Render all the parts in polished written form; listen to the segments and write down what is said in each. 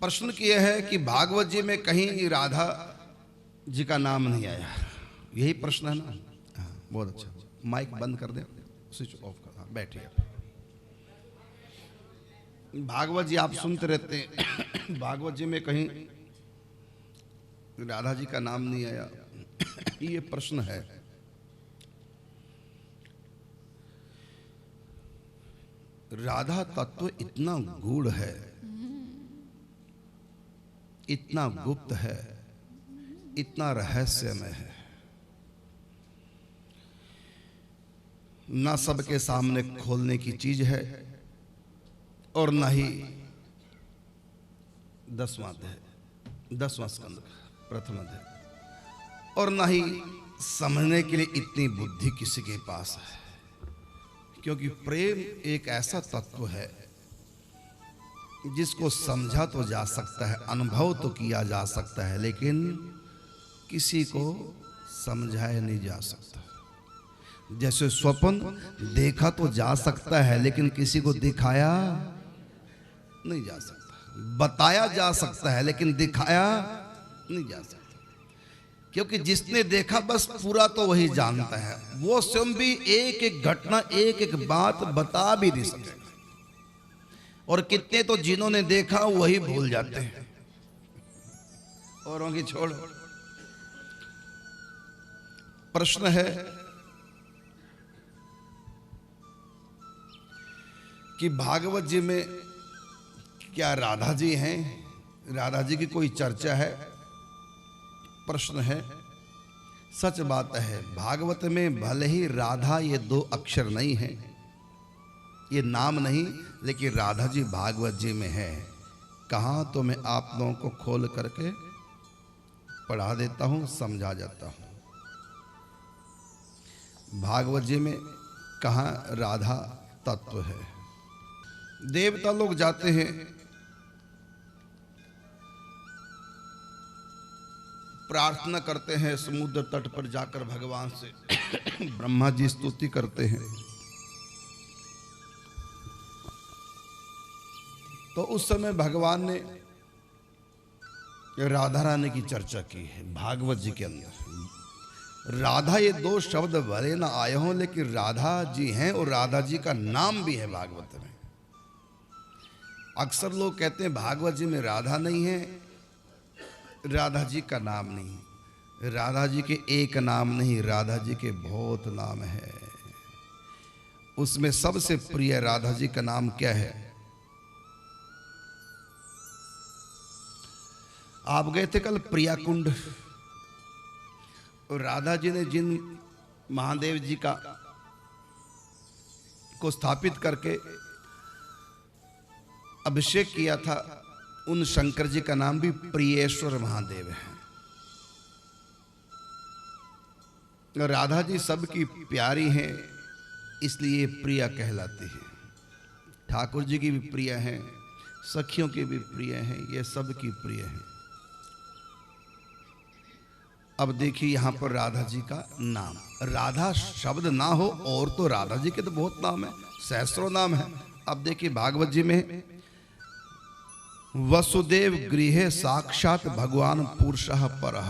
प्रश्न किया है कि भागवत जी में कहीं राधा जी का नाम नहीं आया, यही प्रश्न है ना? हाँ, बहुत अच्छा। माइक बंद कर दे, स्विच ऑफ कर। हाँ, बैठिए। भागवत जी आप सुनते रहते हैं, भागवत जी में कहीं राधा जी का नाम नहीं आया, ये प्रश्न है। राधा तत्व इतना गूढ़ है, इतना गुप्त है, इतना रहस्यमय है, ना सबके सामने खोलने की चीज है और ना ही 10वां स्कंद प्रथम अध्याय, और ना ही समझने के लिए इतनी बुद्धि किसी के पास है। क्योंकि प्रेम एक ऐसा तत्व है जिसको समझा तो जा सकता है, अनुभव तो किया जा सकता है, लेकिन किसी को समझाया नहीं जा सकता। जैसे स्वप्न देखा तो जा सकता है, लेकिन किसी को दिखाया नहीं जा सकता। बताया जा सकता है, लेकिन दिखाया नहीं जा सकता। क्योंकि जिसने देखा बस पूरा तो वही जानता है, वो स्वयं भी एक एक घटना, एक एक बात बता भी नहीं सकता। और कितने तो जिन्होंने देखा वही भूल जाते हैं, औरों की छोड़। प्रश्न है कि भागवत जी में क्या राधा जी हैं? राधा जी की कोई चर्चा है? प्रश्न है। सच बात है, भागवत में भले ही राधा ये 2 अक्षर नहीं है, ये नाम नहीं, लेकिन राधा जी भागवत जी में है। कहाँ तो मैं आप लोगों को खोल करके पढ़ा देता हूं, समझा जाता हूं। भागवत जी में कहाँ राधा तत्व है? देवता लोग जाते हैं, प्रार्थना करते हैं समुद्र तट पर जाकर भगवान से। ब्रह्मा जी स्तुति करते हैं। तो उस समय भगवान ने राधा रानी की चर्चा की है भागवत जी के अंदर। राधा ये 2 शब्द भले ना आए हों, लेकिन राधा जी हैं और राधा जी का नाम भी है भागवत में। अक्सर लोग कहते हैं भागवत जी में राधा नहीं है, राधा जी का नाम नहीं। राधा जी के एक नाम नहीं, राधा जी के बहुत नाम है। उसमें सबसे प्रिय राधा जी का नाम क्या है? आप गए थे कल प्रिया कुंड, और राधा जी ने जिन महादेव जी का को स्थापित करके अभिषेक किया था, उन शंकर जी का नाम भी प्रियेश्वर महादेव है। राधा जी सबकी प्यारी हैं, इसलिए प्रिया कहलाती है। ठाकुर जी की भी प्रिय हैं, सखियों की भी प्रिय हैं, ये सबकी प्रिय हैं। अब देखिए यहां पर राधा जी का नाम, राधा शब्द ना हो और तो राधा जी के तो बहुत नाम है, सहस्रों नाम है। अब देखिए भागवत जी में वसुदेव गृहे साक्षात भगवान पुरुषः परः,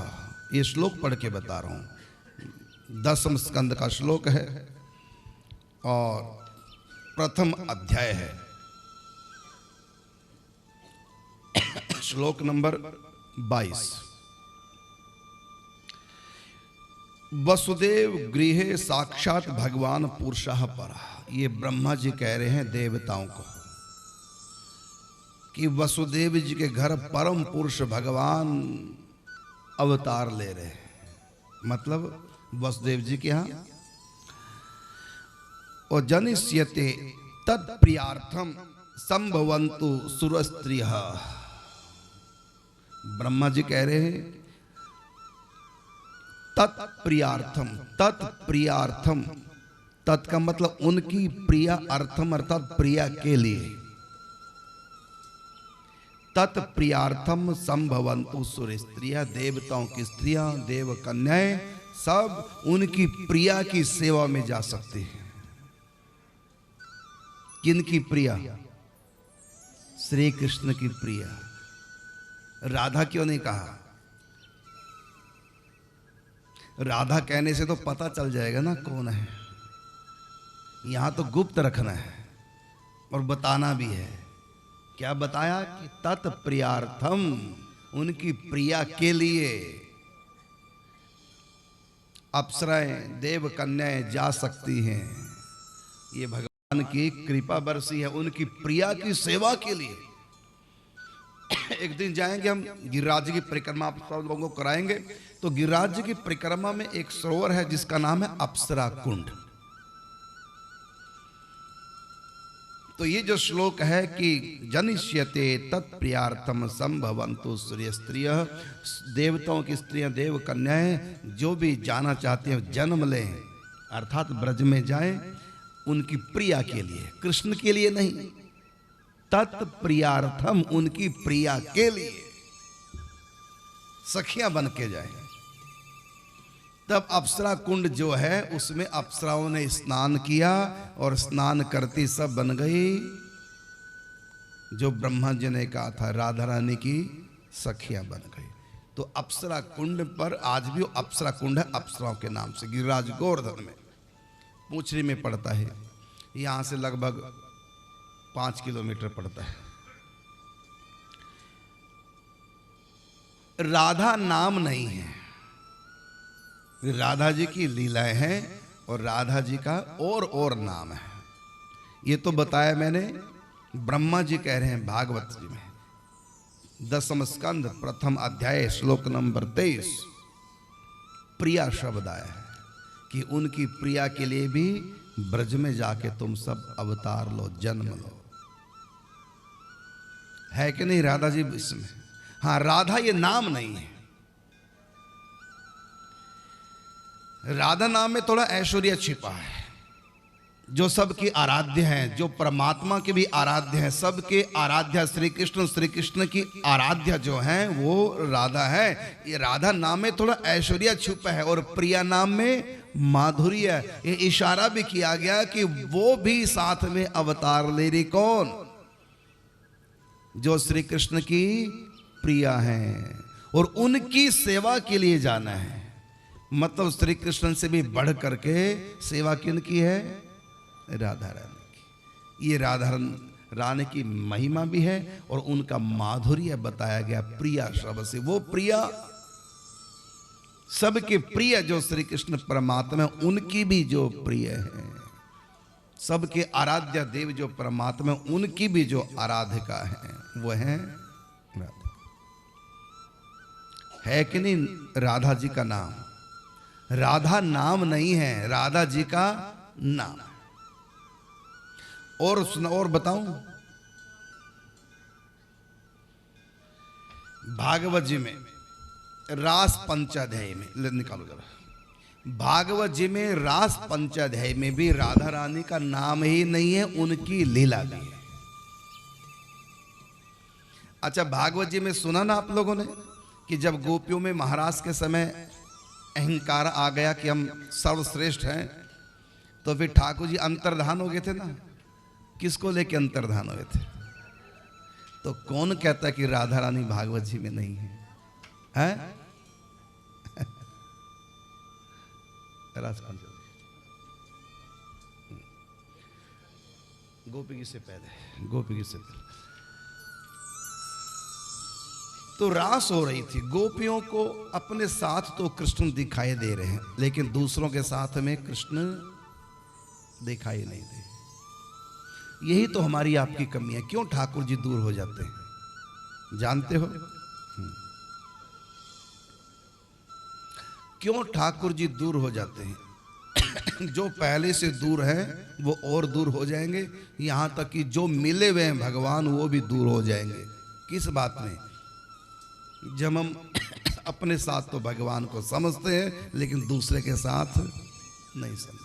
ये श्लोक पढ़ के बता रहा हूं। 10वें स्कंद का श्लोक है और प्रथम अध्याय है, श्लोक नंबर 22। वसुदेव गृहे साक्षात भगवान पुरुषः परः, ये ब्रह्मा जी कह रहे हैं देवताओं को कि वसुदेव जी के घर परम पुरुष भगवान अवतार ले रहे हैं। मतलब वसुदेव जी के यहाँ और जनिष्यते तत्प्रियार्थम संभवन्तु सुरस्त्रियः। ब्रह्मा जी कह रहे हैं तत्प्रियार्थम, तत्प्रियार्थम, तत् का मतलब उनकी प्रिया, अर्थम अर्थात प्रिया के लिए। तत्प्रियार्थम संभवन्तु सुरस्त्रियः, देवताओं की स्त्रियां, देव कन्याएं सब उनकी प्रिया की सेवा में जा सकती हैं। किन की प्रिया? श्री कृष्ण की प्रिया। राधा क्यों नहीं कहा? राधा कहने से तो पता चल जाएगा ना कौन है। यहां तो गुप्त रखना है और बताना भी है। क्या बताया कि तत्प्रियार्थम, उनकी प्रिया के लिए अप्सराएं देव कन्याएं जा सकती हैं। ये भगवान की कृपा बरसी है उनकी प्रिया की सेवा के लिए। एक दिन जाएंगे हम गिरिराज की परिक्रमा, आप सब लोगों को कराएंगे। तो गिरिराज की परिक्रमा में एक सरोवर है जिसका नाम है अप्सरा कुंड। तो ये जो श्लोक है कि जनिष्यते तत्प्रियार्थम संभवन्तु सूर्य स्त्रियः, देवताओं की स्त्रियां देव कन्याएं जो भी जाना चाहते हैं जन्म लें, अर्थात ब्रज में जाएं उनकी प्रिया के लिए, कृष्ण के लिए नहीं, तत्प्रियार्थम उनकी प्रिया के लिए सखियां बन के जाएं। तब अप्सरा कुंड जो है उसमें अप्सराओं ने स्नान किया और स्नान करती सब बन गई जो ब्रह्मा जी ने कहा था राधा रानी की सखियां बन गई। तो अप्सरा कुंड पर आज भी अप्सरा कुंड है अप्सराओं के नाम से, गिरिराज गोवर्धन में पूंछरी में पड़ता है। यहां से लगभग 5 किलोमीटर पड़ता है। राधा नाम नहीं है, राधा जी की लीलाएं हैं और राधा जी का और नाम है। ये तो बताया मैंने, ब्रह्मा जी कह रहे हैं भागवत जी में 10वें स्कंद 1 अध्याय श्लोक नंबर 23 प्रिया शब्द आया है कि उनकी प्रिया के लिए भी ब्रज में जाके तुम सब अवतार लो, जन्म लो। है कि नहीं राधा जी इसमें? हाँ, राधा ये नाम नहीं है। राधा नाम में थोड़ा ऐश्वर्य छिपा है, जो सबकी आराध्य हैं, जो परमात्मा के भी आराध्य हैं, सबके आराध्य श्री कृष्ण की आराध्य जो हैं वो राधा है। ये राधा नाम में थोड़ा ऐश्वर्य छिपा है और प्रिया नाम में माधुर्य। ये इशारा भी किया गया कि वो भी साथ में अवतार ले रही, कौन? जो श्री कृष्ण की प्रिया हैं और उनकी सेवा के लिए जाना है। मतलब श्री कृष्ण से भी बढ़ करके सेवा किनकी है? राधा रानी की। ये राधा रानी की महिमा भी है और उनका माधुर्य बताया गया प्रिया शब्द से। वो प्रिया सबके प्रिय जो श्री कृष्ण परमात्मा, उनकी भी जो प्रिय है, सबके आराध्य देव जो परमात्मा, उनकी भी जो आराधिका है वो है राधा। है कि नहीं राधा जी का नाम? राधा नाम नहीं है, राधा जी का नाम। और सुना और बताऊं, भागवत जी में रास पंचाध्याय में, निकालो जरा, भागवत जी में रास पंचाध्याय में भी राधा रानी का नाम ही नहीं है, उनकी लीला भी है। अच्छा, भागवत जी में सुना ना आप लोगों ने कि जब गोपियों में महाराज के समय अहंकार आ गया कि हम सर्वश्रेष्ठ हैं, तो फिर ठाकुर जी अंतर्धान हो गए थे ना। किसको लेके अंतर्धान हुए थे? तो कौन कहता है कि राधा रानी भागवत जी में नहीं है? हैं? गोपी की से पहले, गोपी की से पहले तो रास हो रही थी। गोपियों को अपने साथ तो कृष्ण दिखाई दे रहे हैं, लेकिन दूसरों के साथ में कृष्ण दिखाई नहीं दे। यही तो हमारी आपकी कमी है। क्यों ठाकुर जी दूर हो जाते हैं जानते हो? क्यों ठाकुर जी दूर हो जाते हैं? जो पहले से दूर है वो और दूर हो जाएंगे, यहां तक कि जो मिले हुए हैं भगवान वो भी दूर हो जाएंगे। किस बात में? जब हम अपने साथ तो भगवान को समझते हैं लेकिन दूसरे के साथ नहीं समझते।